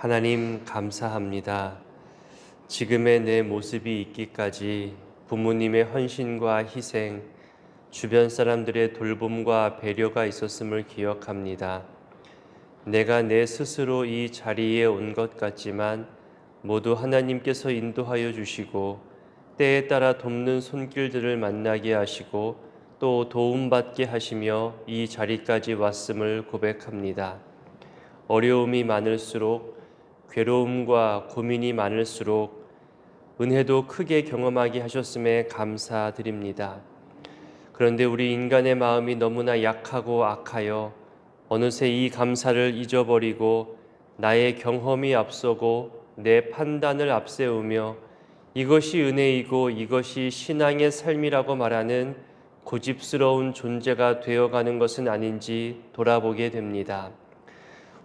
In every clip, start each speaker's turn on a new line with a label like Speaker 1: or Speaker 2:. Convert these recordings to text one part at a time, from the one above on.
Speaker 1: 하나님 감사합니다. 지금의 내 모습이 있기까지 부모님의 헌신과 희생, 주변 사람들의 돌봄과 배려가 있었음을 기억합니다. 내가 내 스스로 이 자리에 온 것 같지만 모두 하나님께서 인도하여 주시고 때에 따라 돕는 손길들을 만나게 하시고 또 도움받게 하시며 이 자리까지 왔음을 고백합니다. 어려움이 많을수록 괴로움과 고민이 많을수록 은혜도 크게 경험하게 하셨음에 감사드립니다. 그런데 우리 인간의 마음이 너무나 약하고 악하여 어느새 이 감사를 잊어버리고 나의 경험이 앞서고 내 판단을 앞세우며 이것이 은혜이고 이것이 신앙의 삶이라고 말하는 고집스러운 존재가 되어가는 것은 아닌지 돌아보게 됩니다.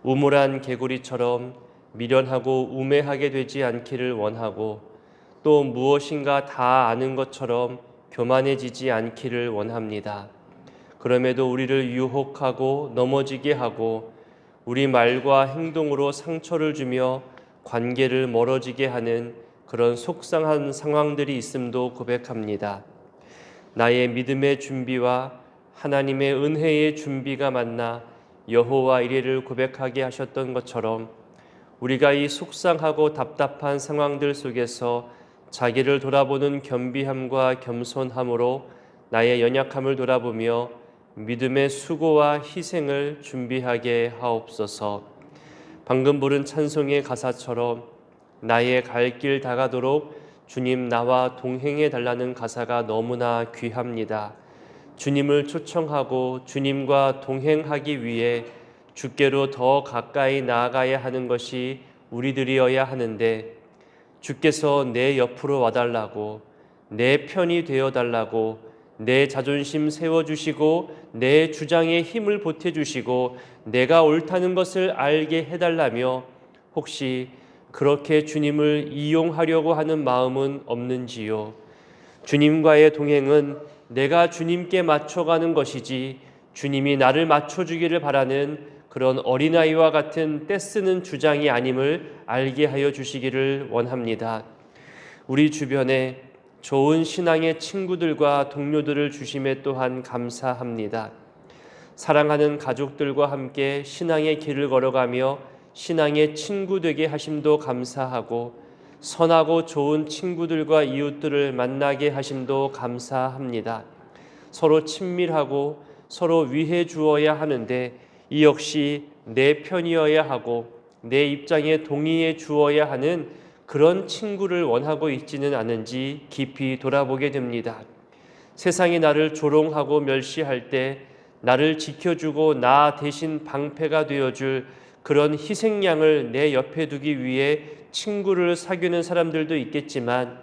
Speaker 1: 우물한 개구리처럼 미련하고 우매하게 되지 않기를 원하고 또 무엇인가 다 아는 것처럼 교만해지지 않기를 원합니다. 그럼에도 우리를 유혹하고 넘어지게 하고 우리 말과 행동으로 상처를 주며 관계를 멀어지게 하는 그런 속상한 상황들이 있음도 고백합니다. 나의 믿음의 준비와 하나님의 은혜의 준비가 만나 여호와 이레를 고백하게 하셨던 것처럼 우리가 이 속상하고 답답한 상황들 속에서 자기를 돌아보는 겸비함과 겸손함으로 나의 연약함을 돌아보며 믿음의 수고와 희생을 준비하게 하옵소서. 방금 부른 찬송의 가사처럼 나의 갈 길 다가도록 주님 나와 동행해 달라는 가사가 너무나 귀합니다. 주님을 초청하고 주님과 동행하기 위해 주께로 더 가까이 나아가야 하는 것이 우리들이어야 하는데 주께서 내 옆으로 와달라고, 내 편이 되어달라고, 내 자존심 세워주시고 내 주장에 힘을 보태주시고 내가 옳다는 것을 알게 해달라며 혹시 그렇게 주님을 이용하려고 하는 마음은 없는지요? 주님과의 동행은 내가 주님께 맞춰가는 것이지 주님이 나를 맞춰주기를 바라는 그런 어린아이와 같은 떼쓰는 주장이 아님을 알게 하여 주시기를 원합니다. 우리 주변에 좋은 신앙의 친구들과 동료들을 주심에 또한 감사합니다. 사랑하는 가족들과 함께 신앙의 길을 걸어가며 신앙의 친구 되게 하심도 감사하고 선하고 좋은 친구들과 이웃들을 만나게 하심도 감사합니다. 서로 친밀하고 서로 위해 주어야 하는데 이 역시 내 편이어야 하고 내 입장에 동의해 주어야 하는 그런 친구를 원하고 있지는 않은지 깊이 돌아보게 됩니다. 세상이 나를 조롱하고 멸시할 때 나를 지켜주고 나 대신 방패가 되어줄 그런 희생양을 내 옆에 두기 위해 친구를 사귀는 사람들도 있겠지만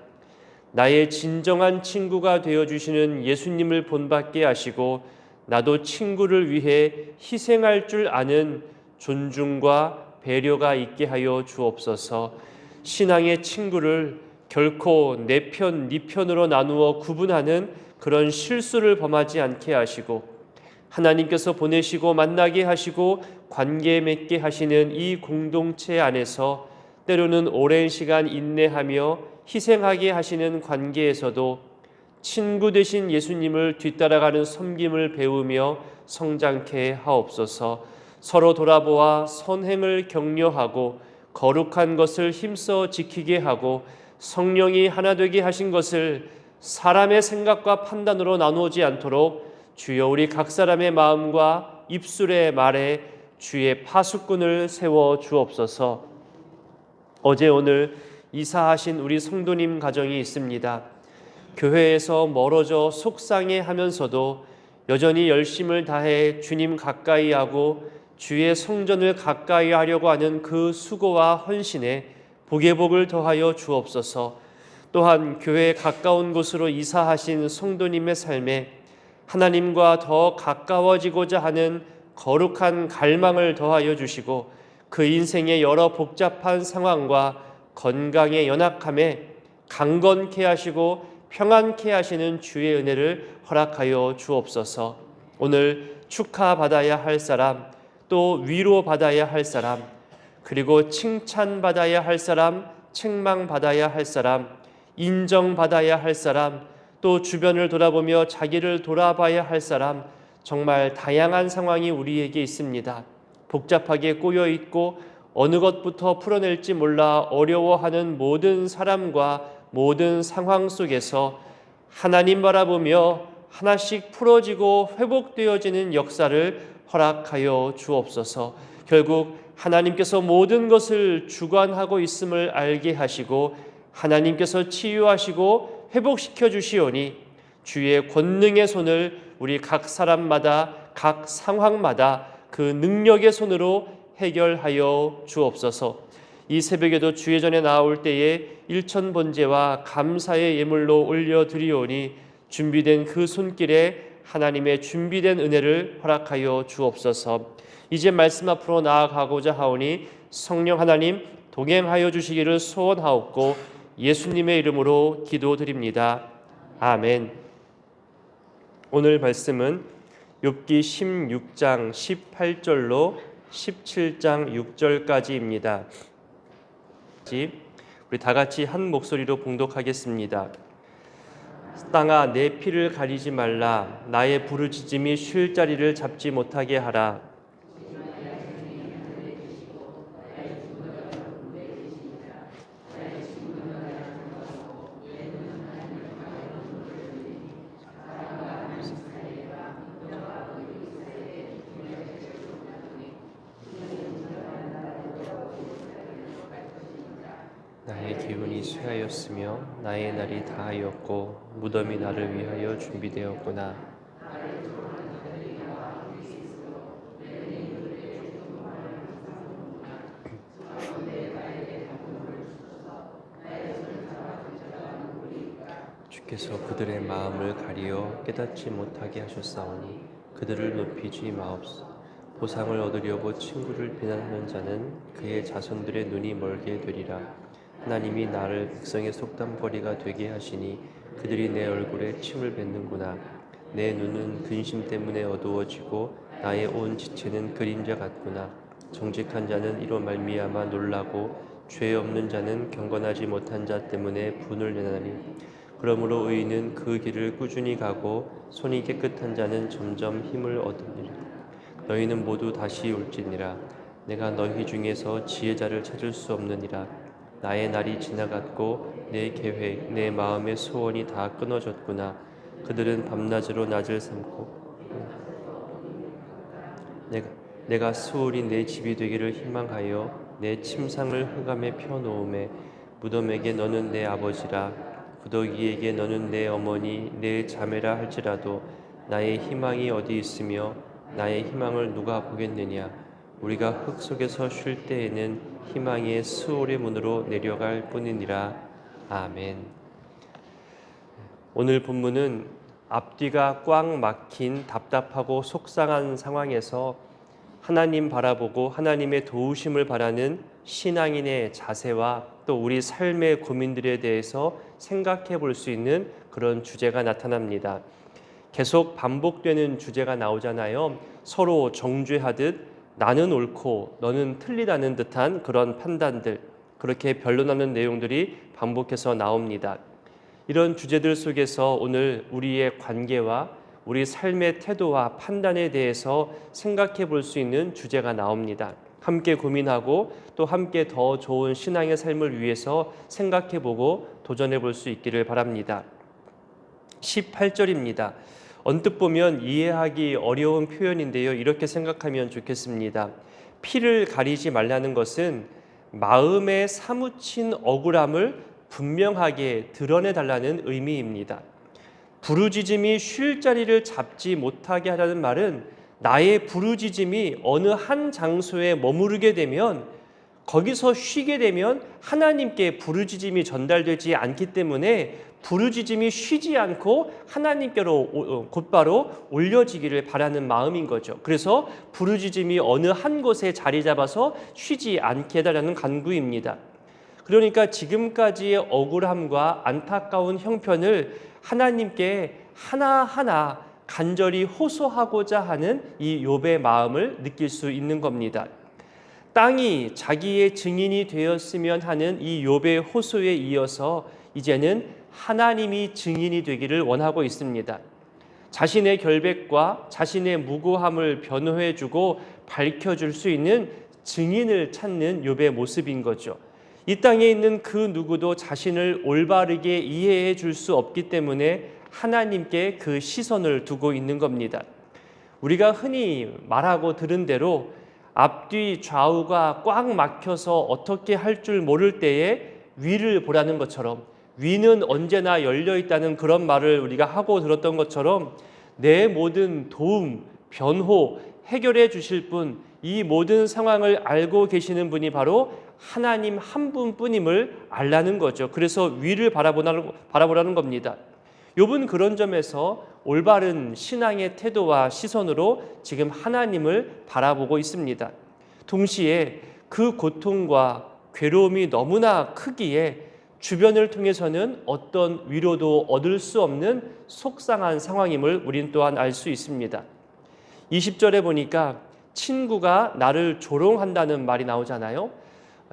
Speaker 1: 나의 진정한 친구가 되어주시는 예수님을 본받게 하시고 나도 친구를 위해 희생할 줄 아는 존중과 배려가 있게 하여 주옵소서. 신앙의 친구를 결코 내 편, 네 편으로 나누어 구분하는 그런 실수를 범하지 않게 하시고 하나님께서 보내시고 만나게 하시고 관계 맺게 하시는 이 공동체 안에서 때로는 오랜 시간 인내하며 희생하게 하시는 관계에서도 친구 되신 예수님을 뒤따라가는 섬김을 배우며 성장케 하옵소서. 서로 돌아보아 선행을 격려하고 거룩한 것을 힘써 지키게 하고 성령이 하나 되게 하신 것을 사람의 생각과 판단으로 나누지 않도록 주여 우리 각 사람의 마음과 입술의 말에 주의 파수꾼을 세워 주옵소서. 어제 오늘 이사하신 우리 성도님 가정이 있습니다. 교회에서 멀어져 속상해하면서도 여전히 열심을 다해 주님 가까이 하고 주의 성전을 가까이 하려고 하는 그 수고와 헌신에 복의 복을 더하여 주옵소서. 또한 교회에 가까운 곳으로 이사하신 성도님의 삶에 하나님과 더 가까워지고자 하는 거룩한 갈망을 더하여 주시고 그 인생의 여러 복잡한 상황과 건강의 연약함에 강건케 하시고 평안케 하시는 주의 은혜를 허락하여 주옵소서. 오늘 축하받아야 할 사람, 또 위로받아야 할 사람, 그리고 칭찬받아야 할 사람, 책망받아야 할 사람, 인정받아야 할 사람, 또 주변을 돌아보며 자기를 돌아봐야 할 사람, 정말 다양한 상황이 우리에게 있습니다. 복잡하게 꼬여 있고 어느 것부터 풀어낼지 몰라 어려워하는 모든 사람과 모든 상황 속에서 하나님 바라보며 하나씩 풀어지고 회복되어지는 역사를 허락하여 주옵소서. 결국 하나님께서 모든 것을 주관하고 있음을 알게 하시고 하나님께서 치유하시고 회복시켜 주시오니 주의 권능의 손을 우리 각 사람마다 각 상황마다 그 능력의 손으로 해결하여 주옵소서. 이 새벽에도 주의 전에 나올 때에 일천번제와 감사의 예물로 올려드리오니 준비된 그 손길에 하나님의 준비된 은혜를 허락하여 주옵소서. 이제 말씀 앞으로 나아가고자 하오니 성령 하나님 동행하여 주시기를 소원하옵고 예수님의 이름으로 기도드립니다. 아멘. 오늘 말씀은 욥기 16장 18절로 17장 6절까지입니다. 우리 다 같이 한 목소리로 봉독하겠습니다. 땅아 내 피를 가리지 말라. 나의 부르짖음이 쉴 자리를 잡지 못하게 하라. 나의 기운이 쇠하였으며 나의 날이 다하였고 무덤이 나를 위하여 준비되었구나. 주께서 그들의 마음을 가리어 깨닫지 못하게 하셨사오니 그들을 높이지 마옵소서. 보상을 얻으려고 친구를 비난하는 자는 그의 자손들의 눈이 멀게 되리라. 하나님이 나를 백성의 속담거리가 되게 하시니 그들이 내 얼굴에 침을 뱉는구나. 내 눈은 근심 때문에 어두워지고 나의 온 지체는 그림자 같구나. 정직한 자는 이로 말미암아 놀라고 죄 없는 자는 경건하지 못한 자 때문에 분을 내나니 그러므로 의인은 그 길을 꾸준히 가고 손이 깨끗한 자는 점점 힘을 얻으리라. 너희는 모두 다시 올지니라. 내가 너희 중에서 지혜자를 찾을 수 없느니라. 나의 날이 지나갔고 내 계획, 내 마음의 소원이 다 끊어졌구나. 그들은 밤낮으로 낮을 삼고 내가 수월이 내 집이 되기를 희망하여 내 침상을 흑암에 펴놓음에 무덤에게 너는 내 아버지라 구더기에게 너는 내 어머니 내 자매라 할지라도 나의 희망이 어디 있으며 나의 희망을 누가 보겠느냐. 우리가 흙 속에서 쉴 때에는 희망의 수월의 문으로 내려갈 뿐이니라. 아멘. 오늘 본문은 앞뒤가 꽉 막힌 답답하고 속상한 상황에서 하나님 바라보고 하나님의 도우심을 바라는 신앙인의 자세와 또 우리 삶의 고민들에 대해서 생각해 볼 수 있는 그런 주제가 나타납니다. 계속 반복되는 주제가 나오잖아요. 서로 정죄하듯 나는 옳고 너는 틀리다는 듯한 그런 판단들, 그렇게 변론하는 내용들이 반복해서 나옵니다. 이런 주제들 속에서 오늘 우리의 관계와 우리 삶의 태도와 판단에 대해서 생각해 볼 수 있는 주제가 나옵니다. 함께 고민하고 또 함께 더 좋은 신앙의 삶을 위해서 생각해 보고 도전해 볼 수 있기를 바랍니다. 18절입니다. 언뜻 보면 이해하기 어려운 표현인데요. 이렇게 생각하면 좋겠습니다. 피를 가리지 말라는 것은 마음에 사무친 억울함을 분명하게 드러내달라는 의미입니다. 부르짖음이 쉴 자리를 잡지 못하게 하라는 말은 나의 부르짖음이 어느 한 장소에 머무르게 되면 거기서 쉬게 되면 하나님께 부르짖음이 전달되지 않기 때문에 부르짖음이 쉬지 않고 하나님께로 곧바로 올려지기를 바라는 마음인 거죠. 그래서 부르짖음이 어느 한 곳에 자리 잡아서 쉬지 않게 해달라는 간구입니다. 그러니까 지금까지의 억울함과 안타까운 형편을 하나님께 하나하나 간절히 호소하고자 하는 이 욥의 마음을 느낄 수 있는 겁니다. 땅이 자기의 증인이 되었으면 하는 이 욥의 호소에 이어서 이제는 하나님이 증인이 되기를 원하고 있습니다. 자신의 결백과 자신의 무고함을 변호해주고 밝혀줄 수 있는 증인을 찾는 욥의 모습인 거죠. 이 땅에 있는 그 누구도 자신을 올바르게 이해해 줄 수 없기 때문에 하나님께 그 시선을 두고 있는 겁니다. 우리가 흔히 말하고 들은 대로 앞뒤 좌우가 꽉 막혀서 어떻게 할 줄 모를 때에 위를 보라는 것처럼, 위는 언제나 열려 있다는 그런 말을 우리가 하고 들었던 것처럼, 내 모든 도움, 변호, 해결해 주실 분, 이 모든 상황을 알고 계시는 분이 바로 하나님 한 분뿐임을 알라는 거죠. 그래서 위를 바라보라는 겁니다. 욥은 그런 점에서 올바른 신앙의 태도와 시선으로 지금 하나님을 바라보고 있습니다. 동시에 그 고통과 괴로움이 너무나 크기에 주변을 통해서는 어떤 위로도 얻을 수 없는 속상한 상황임을 우린 또한 알 수 있습니다. 20절에 보니까 친구가 나를 조롱한다는 말이 나오잖아요.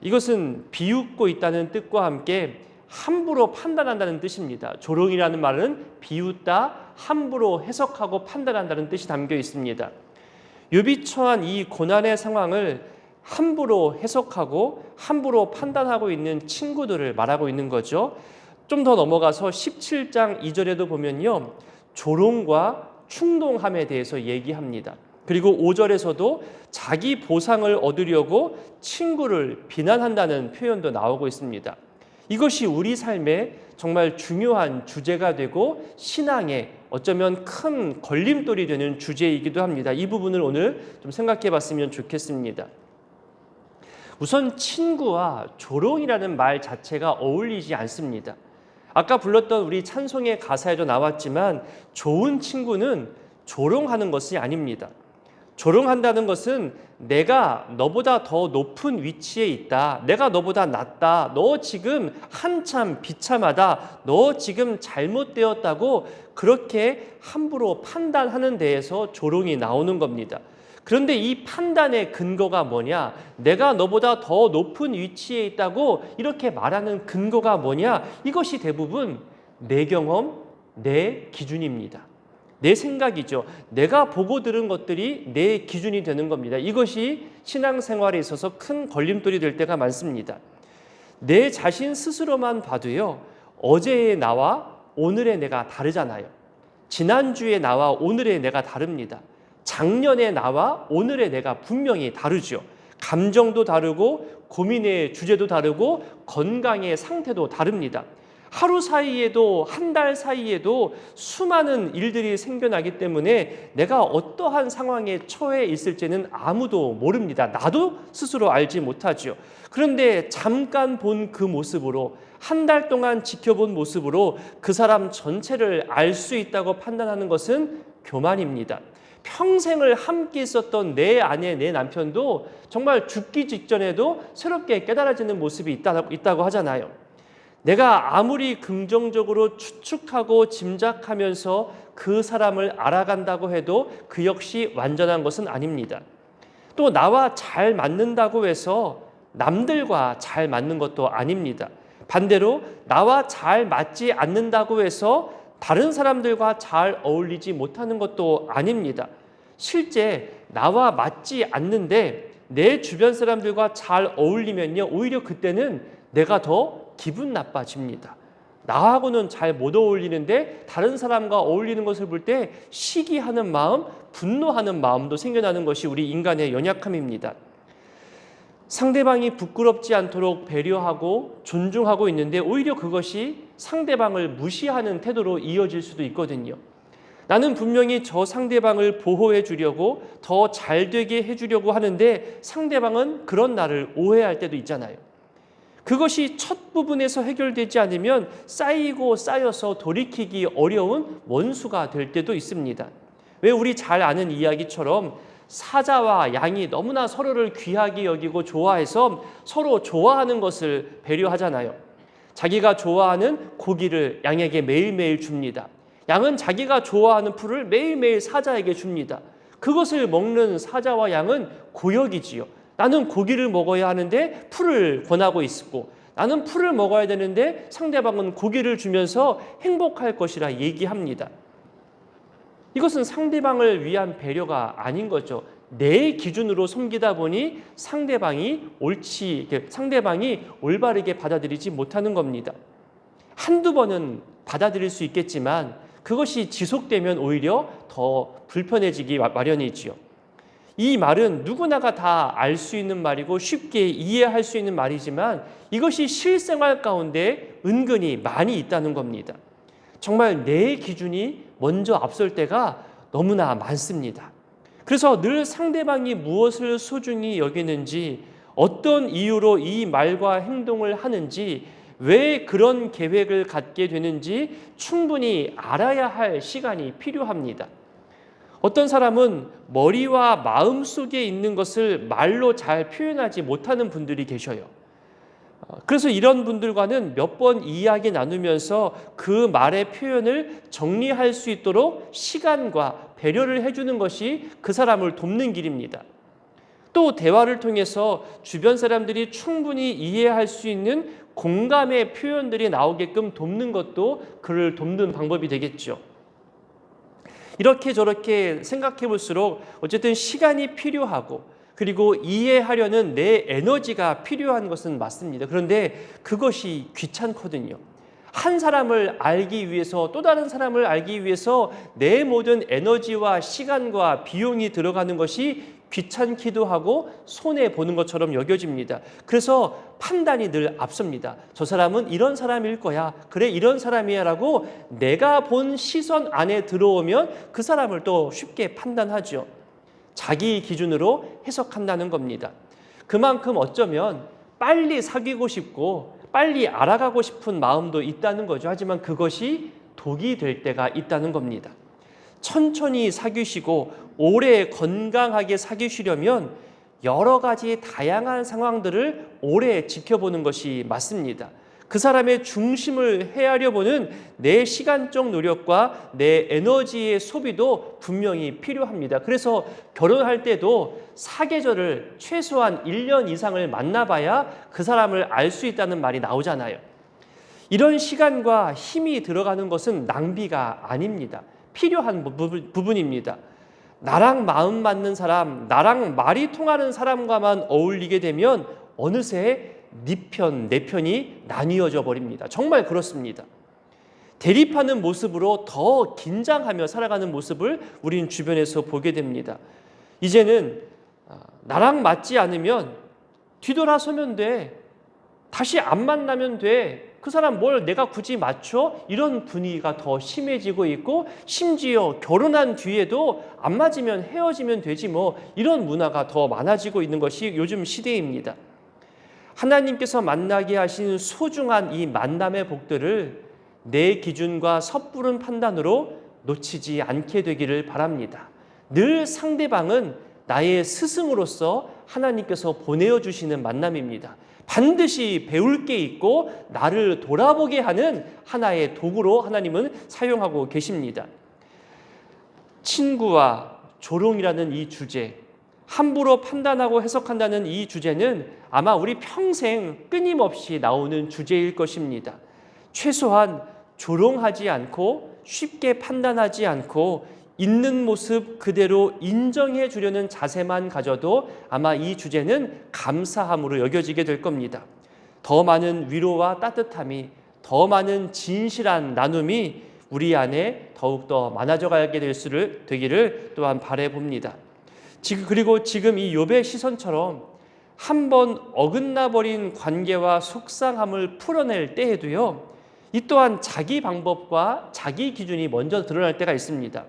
Speaker 1: 이것은 비웃고 있다는 뜻과 함께 함부로 판단한다는 뜻입니다. 조롱이라는 말은 비웃다, 함부로 해석하고 판단한다는 뜻이 담겨 있습니다. 욥이 처한 이 고난의 상황을 함부로 해석하고 함부로 판단하고 있는 친구들을 말하고 있는 거죠. 좀 더 넘어가서 17장 2절에도 보면요, 조롱과 충동함에 대해서 얘기합니다. 그리고 5절에서도 자기 보상을 얻으려고 친구를 비난한다는 표현도 나오고 있습니다. 이것이 우리 삶에 정말 중요한 주제가 되고 신앙에 어쩌면 큰 걸림돌이 되는 주제이기도 합니다. 이 부분을 오늘 좀 생각해 봤으면 좋겠습니다. 우선 친구와 조롱이라는 말 자체가 어울리지 않습니다. 아까 불렀던 우리 찬송의 가사에도 나왔지만 좋은 친구는 조롱하는 것이 아닙니다. 조롱한다는 것은 내가 너보다 더 높은 위치에 있다, 내가 너보다 낫다, 너 지금 한참 비참하다, 너 지금 잘못되었다고 그렇게 함부로 판단하는 데에서 조롱이 나오는 겁니다. 그런데 이 판단의 근거가 뭐냐? 내가 너보다 더 높은 위치에 있다고 이렇게 말하는 근거가 뭐냐? 이것이 대부분 내 경험, 내 기준입니다. 내 생각이죠. 내가 보고 들은 것들이 내 기준이 되는 겁니다. 이것이 신앙생활에 있어서 큰 걸림돌이 될 때가 많습니다. 내 자신 스스로만 봐도요, 어제의 나와 오늘의 내가 다르잖아요. 지난주의 나와 오늘의 내가 다릅니다. 작년의 나와 오늘의 내가 분명히 다르죠. 감정도 다르고 고민의 주제도 다르고 건강의 상태도 다릅니다. 하루 사이에도 한 달 사이에도 수많은 일들이 생겨나기 때문에 내가 어떠한 상황에 처해 있을지는 아무도 모릅니다. 나도 스스로 알지 못하죠. 그런데 잠깐 본 그 모습으로, 한 달 동안 지켜본 모습으로 그 사람 전체를 알 수 있다고 판단하는 것은 교만입니다. 평생을 함께 있었던 내 아내, 내 남편도 정말 죽기 직전에도 새롭게 깨달아지는 모습이 있다고 하잖아요. 내가 아무리 긍정적으로 추측하고 짐작하면서 그 사람을 알아간다고 해도 그 역시 완전한 것은 아닙니다. 또 나와 잘 맞는다고 해서 남들과 잘 맞는 것도 아닙니다. 반대로 나와 잘 맞지 않는다고 해서 다른 사람들과 잘 어울리지 못하는 것도 아닙니다. 실제 나와 맞지 않는데 내 주변 사람들과 잘 어울리면요, 오히려 그때는 내가 더 기분 나빠집니다. 나하고는 잘 못 어울리는데 다른 사람과 어울리는 것을 볼 때 시기하는 마음, 분노하는 마음도 생겨나는 것이 우리 인간의 연약함입니다. 상대방이 부끄럽지 않도록 배려하고 존중하고 있는데 오히려 그것이 상대방을 무시하는 태도로 이어질 수도 있거든요. 나는 분명히 저 상대방을 보호해 주려고 더 잘되게 해주려고 하는데 상대방은 그런 나를 오해할 때도 있잖아요. 그것이 첫 부분에서 해결되지 않으면 쌓이고 쌓여서 돌이키기 어려운 원수가 될 때도 있습니다. 왜 우리 잘 아는 이야기처럼 사자와 양이 너무나 서로를 귀하게 여기고 좋아해서 서로 좋아하는 것을 배려하잖아요. 자기가 좋아하는 고기를 양에게 매일매일 줍니다. 양은 자기가 좋아하는 풀을 매일매일 사자에게 줍니다. 그것을 먹는 사자와 양은 고역이지요.
Speaker 2: 나는 고기를 먹어야 하는데 풀을 권하고 있고, 나는 풀을 먹어야 되는데 상대방은 고기를 주면서 행복할 것이라 얘기합니다. 이것은 상대방을 위한 배려가 아닌 거죠. 내 기준으로 섬기다 보니 상대방이 올바르게 받아들이지 못하는 겁니다. 한두 번은 받아들일 수 있겠지만 그것이 지속되면 오히려 더 불편해지기 마련이지요. 이 말은 누구나가 다 알 수 있는 말이고 쉽게 이해할 수 있는 말이지만 이것이 실생활 가운데 은근히 많이 있다는 겁니다. 정말 내 기준이 먼저 앞설 때가 너무나 많습니다. 그래서 늘 상대방이 무엇을 소중히 여기는지, 어떤 이유로 이 말과 행동을 하는지, 왜 그런 계획을 갖게 되는지 충분히 알아야 할 시간이 필요합니다. 어떤 사람은 머리와 마음 속에 있는 것을 말로 잘 표현하지 못하는 분들이 계셔요. 그래서 이런 분들과는 몇 번 이야기 나누면서 그 말의 표현을 정리할 수 있도록 시간과 배려를 해주는 것이 그 사람을 돕는 길입니다. 또 대화를 통해서 주변 사람들이 충분히 이해할 수 있는 공감의 표현들이 나오게끔 돕는 것도 그를 돕는 방법이 되겠죠. 이렇게 저렇게 생각해 볼수록 어쨌든 시간이 필요하고, 그리고 이해하려는 내 에너지가 필요한 것은 맞습니다. 그런데 그것이 귀찮거든요. 한 사람을 알기 위해서, 또 다른 사람을 알기 위해서 내 모든 에너지와 시간과 비용이 들어가는 것이 귀찮기도 하고 손해보는 것처럼 여겨집니다. 그래서 판단이 늘 앞섭니다. 저 사람은 이런 사람일 거야. 그래, 이런 사람이야 라고 내가 본 시선 안에 들어오면 그 사람을 또 쉽게 판단하죠. 자기 기준으로 해석한다는 겁니다. 그만큼 어쩌면 빨리 사귀고 싶고 빨리 알아가고 싶은 마음도 있다는 거죠. 하지만 그것이 독이 될 때가 있다는 겁니다. 천천히 사귀시고 오래 건강하게 사귀시려면 여러 가지 다양한 상황들을 오래 지켜보는 것이 맞습니다. 그 사람의 중심을 헤아려 보는 내 시간적 노력과 내 에너지의 소비도 분명히 필요합니다. 그래서 결혼할 때도 사계절을 최소한 1년 이상을 만나봐야 그 사람을 알 수 있다는 말이 나오잖아요. 이런 시간과 힘이 들어가는 것은 낭비가 아닙니다. 필요한 부분입니다. 나랑 마음 맞는 사람, 나랑 말이 통하는 사람과만 어울리게 되면 어느새 네 편, 내 편이 나뉘어져 버립니다. 정말 그렇습니다. 대립하는 모습으로 더 긴장하며 살아가는 모습을 우리는 주변에서 보게 됩니다. 이제는 나랑 맞지 않으면 뒤돌아서면 돼. 다시 안 만나면 돼. 그 사람 뭘 내가 굳이 맞춰? 이런 분위기가 더 심해지고 있고, 심지어 결혼한 뒤에도 안 맞으면 헤어지면 되지 뭐, 이런 문화가 더 많아지고 있는 것이 요즘 시대입니다. 하나님께서 만나게 하신 소중한 이 만남의 복들을 내 기준과 섣부른 판단으로 놓치지 않게 되기를 바랍니다. 늘 상대방은 나의 스승으로서 하나님께서 보내어 주시는 만남입니다. 반드시 배울 게 있고 나를 돌아보게 하는 하나의 도구로 하나님은 사용하고 계십니다. 친구와 조롱이라는 이 주제, 함부로 판단하고 해석한다는 이 주제는 아마 우리 평생 끊임없이 나오는 주제일 것입니다. 최소한 조롱하지 않고 쉽게 판단하지 않고 있는 모습 그대로 인정해 주려는 자세만 가져도 아마 이 주제는 감사함으로 여겨지게 될 겁니다. 더 많은 위로와 따뜻함이, 더 많은 진실한 나눔이 우리 안에 더욱더 많아져 가게 되기를 또한 바라봅니다. 그리고 지금 이 욥의 시선처럼 한번 어긋나 버린 관계와 속상함을 풀어낼 때에도요, 이 또한 자기 방법과 자기 기준이 먼저 드러날 때가 있습니다.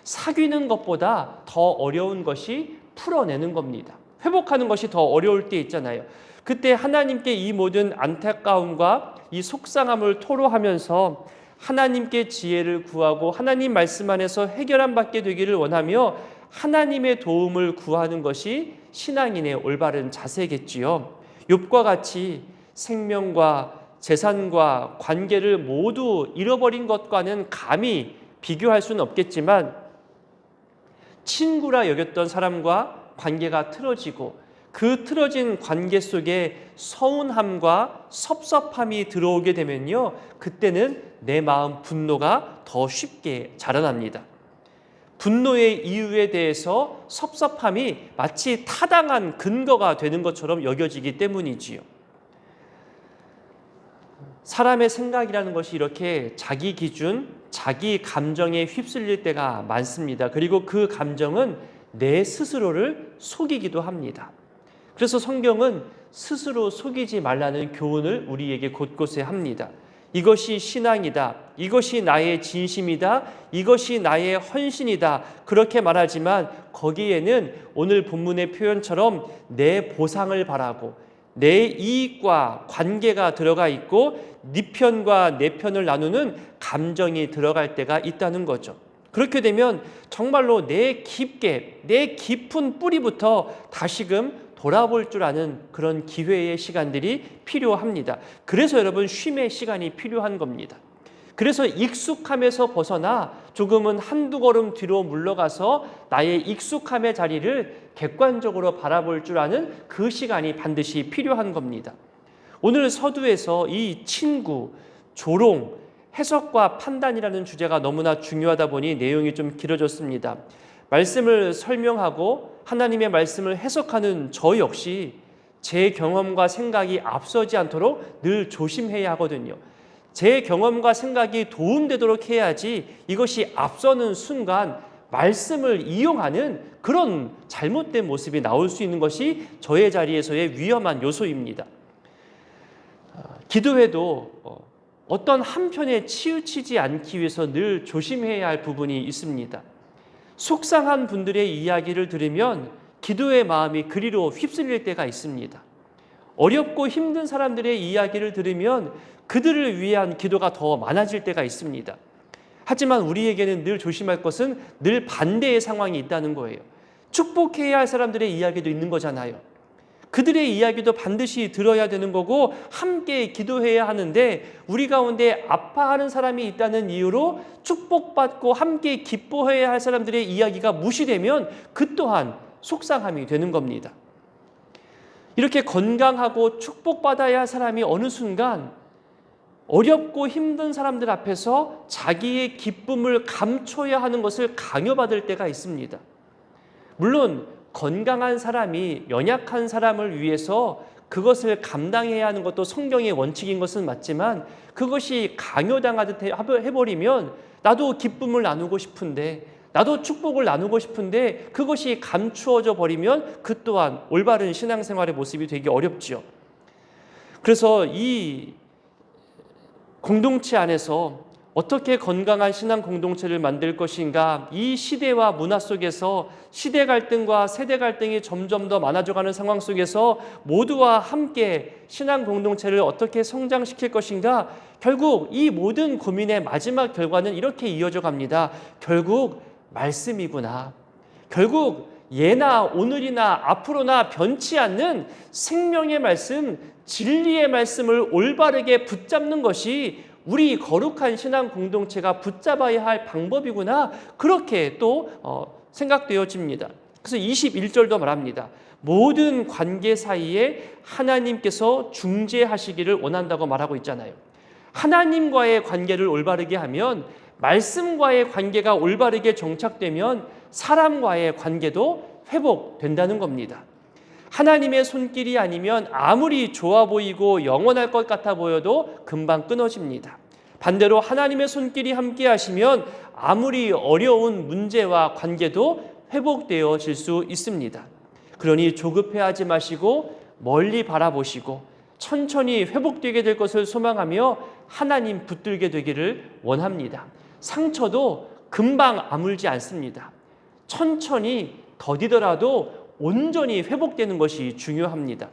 Speaker 2: 사귀는 것보다 더 어려운 것이 풀어내는 겁니다. 회복하는 것이 더 어려울 때 있잖아요. 그때 하나님께 이 모든 안타까움과 이 속상함을 토로하면서 하나님께 지혜를 구하고 하나님 말씀 안에서 해결함 받게 되기를 원하며 하나님의 도움을 구하는 것이 신앙인의 올바른 자세겠지요. 욥과 같이 생명과 재산과 관계를 모두 잃어버린 것과는 감히 비교할 수는 없겠지만 친구라 여겼던 사람과 관계가 틀어지고 그 틀어진 관계 속에 서운함과 섭섭함이 들어오게 되면요, 그때는 내 마음 분노가 더 쉽게 자라납니다. 분노의 이유에 대해서 섭섭함이 마치 타당한 근거가 되는 것처럼 여겨지기 때문이지요. 사람의 생각이라는 것이 이렇게 자기 기준, 자기 감정에 휩쓸릴 때가 많습니다. 그리고 그 감정은 내 스스로를 속이기도 합니다. 그래서 성경은 스스로 속이지 말라는 교훈을 우리에게 곳곳에 합니다. 이것이 신앙이다. 이것이 나의 진심이다. 이것이 나의 헌신이다. 그렇게 말하지만 거기에는 오늘 본문의 표현처럼 내 보상을 바라고 내 이익과 관계가 들어가 있고 네 편과 내 편을 나누는 감정이 들어갈 때가 있다는 거죠. 그렇게 되면 정말로 내 깊은 뿌리부터 다시금 돌아볼 줄 아는 그런 기회의 시간들이 필요합니다. 그래서 여러분 쉼의 시간이 필요한 겁니다. 그래서 익숙함에서 벗어나 조금은 한두 걸음 뒤로 물러가서 나의 익숙함의 자리를 객관적으로 바라볼 줄 아는 그 시간이 반드시 필요한 겁니다. 오늘 서두에서 이 친구, 조롱, 해석과 판단이라는 주제가 너무나 중요하다 보니 내용이 좀 길어졌습니다. 말씀을 설명하고 하나님의 말씀을 해석하는 저 역시 제 경험과 생각이 앞서지 않도록 늘 조심해야 하거든요. 제 경험과 생각이 도움되도록 해야지 이것이 앞서는 순간 말씀을 이용하는 그런 잘못된 모습이 나올 수 있는 것이 저의 자리에서의 위험한 요소입니다. 기도회도 어떤 한편에 치우치지 않기 위해서 늘 조심해야 할 부분이 있습니다. 속상한 분들의 이야기를 들으면 기도의 마음이 그리로 휩쓸릴 때가 있습니다. 어렵고 힘든 사람들의 이야기를 들으면 그들을 위한 기도가 더 많아질 때가 있습니다. 하지만 우리에게는 늘 조심할 것은 늘 반대의 상황이 있다는 거예요. 축복해야 할 사람들의 이야기도 있는 거잖아요. 그들의 이야기도 반드시 들어야 되는 거고 함께 기도해야 하는데 우리 가운데 아파하는 사람이 있다는 이유로 축복받고 함께 기뻐해야 할 사람들의 이야기가 무시되면 그 또한 속상함이 되는 겁니다. 이렇게 건강하고 축복받아야 할 사람이 어느 순간 어렵고 힘든 사람들 앞에서 자기의 기쁨을 감춰야 하는 것을 강요받을 때가 있습니다. 물론 건강한 사람이 연약한 사람을 위해서 그것을 감당해야 하는 것도 성경의 원칙인 것은 맞지만 그것이 강요당하듯 해버리면 나도 기쁨을 나누고 싶은데 나도 축복을 나누고 싶은데 그것이 감추어져 버리면 그 또한 올바른 신앙생활의 모습이 되기 어렵죠. 그래서 이 공동체 안에서 어떻게 건강한 신앙 공동체를 만들 것인가, 이 시대와 문화 속에서 시대 갈등과 세대 갈등이 점점 더 많아져가는 상황 속에서 모두와 함께 신앙 공동체를 어떻게 성장시킬 것인가, 결국 이 모든 고민의 마지막 결과는 이렇게 이어져 갑니다. 결국 말씀이구나. 결국 예나 오늘이나 앞으로나 변치 않는 생명의 말씀, 진리의 말씀을 올바르게 붙잡는 것이 우리 거룩한 신앙 공동체가 붙잡아야 할 방법이구나, 그렇게 또 생각되어집니다. 그래서 21절도 말합니다. 모든 관계 사이에 하나님께서 중재하시기를 원한다고 말하고 있잖아요. 하나님과의 관계를 올바르게 하면, 말씀과의 관계가 올바르게 정착되면 사람과의 관계도 회복된다는 겁니다. 하나님의 손길이 아니면 아무리 좋아 보이고 영원할 것 같아 보여도 금방 끊어집니다. 반대로 하나님의 손길이 함께 하시면 아무리 어려운 문제와 관계도 회복되어질 수 있습니다. 그러니 조급해하지 마시고 멀리 바라보시고 천천히 회복되게 될 것을 소망하며 하나님 붙들게 되기를 원합니다. 상처도 금방 아물지 않습니다. 천천히 더디더라도 온전히 회복되는 것이 중요합니다.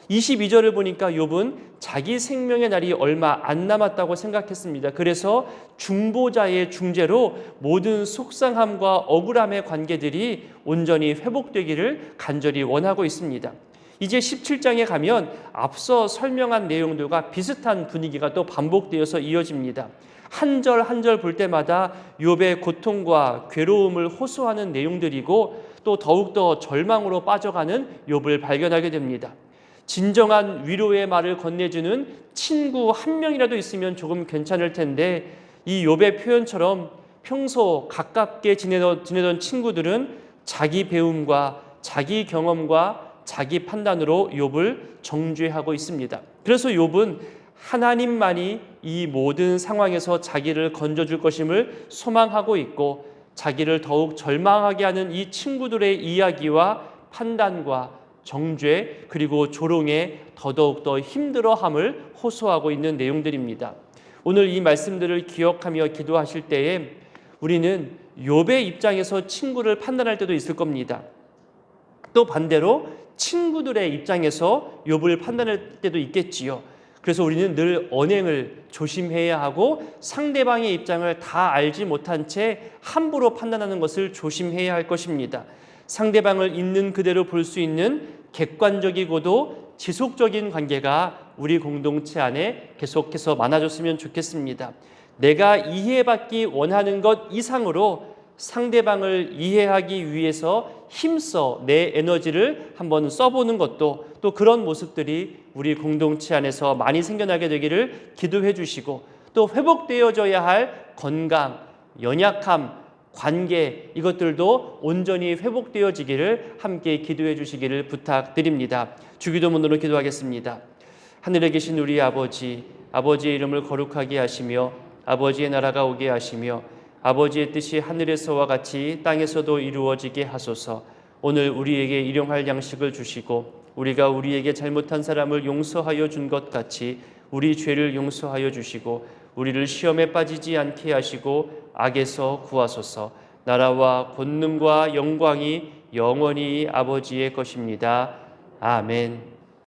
Speaker 2: 22절을 보니까 욥은 자기 생명의 날이 얼마 안 남았다고 생각했습니다. 그래서 중보자의 중재로 모든 속상함과 억울함의 관계들이 온전히 회복되기를 간절히 원하고 있습니다. 이제 17장에 가면 앞서 설명한 내용들과 비슷한 분위기가 또 반복되어서 이어집니다. 한 절 한 절 볼 때마다 욥의 고통과 괴로움을 호소하는 내용들이고 또 더욱더 절망으로 빠져가는 욥을 발견하게 됩니다. 진정한 위로의 말을 건네주는 친구 한 명이라도 있으면 조금 괜찮을 텐데 이 욥의 표현처럼 평소 가깝게 지내던 친구들은 자기 배움과 자기 경험과 자기 판단으로 욥을 정죄하고 있습니다. 그래서 욥은 하나님만이 이 모든 상황에서 자기를 건져줄 것임을 소망하고 있고 자기를 더욱 절망하게 하는 이 친구들의 이야기와 판단과 정죄 그리고 조롱에 더더욱 힘들어함을 호소하고 있는 내용들입니다. 오늘 이 말씀들을 기억하며 기도하실 때에 우리는 욥의 입장에서 친구를 판단할 때도 있을 겁니다. 또 반대로 친구들의 입장에서 욥을 판단할 때도 있겠지요. 그래서 우리는 늘 언행을 조심해야 하고 상대방의 입장을 다 알지 못한 채 함부로 판단하는 것을 조심해야 할 것입니다. 상대방을 있는 그대로 볼 수 있는 객관적이고도 지속적인 관계가 우리 공동체 안에 계속해서 많아졌으면 좋겠습니다. 내가 이해받기 원하는 것 이상으로 상대방을 이해하기 위해서 힘써 내 에너지를 한번 써보는 것도 또 그런 모습들이 우리 공동체 안에서 많이 생겨나게 되기를 기도해 주시고 또 회복되어져야 할 건강, 연약함, 관계 이것들도 온전히 회복되어지기를 함께 기도해 주시기를 부탁드립니다. 주기도문으로 기도하겠습니다. 하늘에 계신 우리 아버지, 아버지의 이름을 거룩하게 하시며 아버지의 나라가 오게 하시며 아버지의 뜻이 하늘에서와 같이 땅에서도 이루어지게 하소서. 오늘 우리에게 일용할 양식을 주시고 우리가 우리에게 잘못한 사람을 용서하여 준 것 같이 우리 죄를 용서하여 주시고 우리를 시험에 빠지지 않게 하시고 악에서 구하소서. 나라와 권능과 영광이 영원히 아버지의 것입니다. 아멘.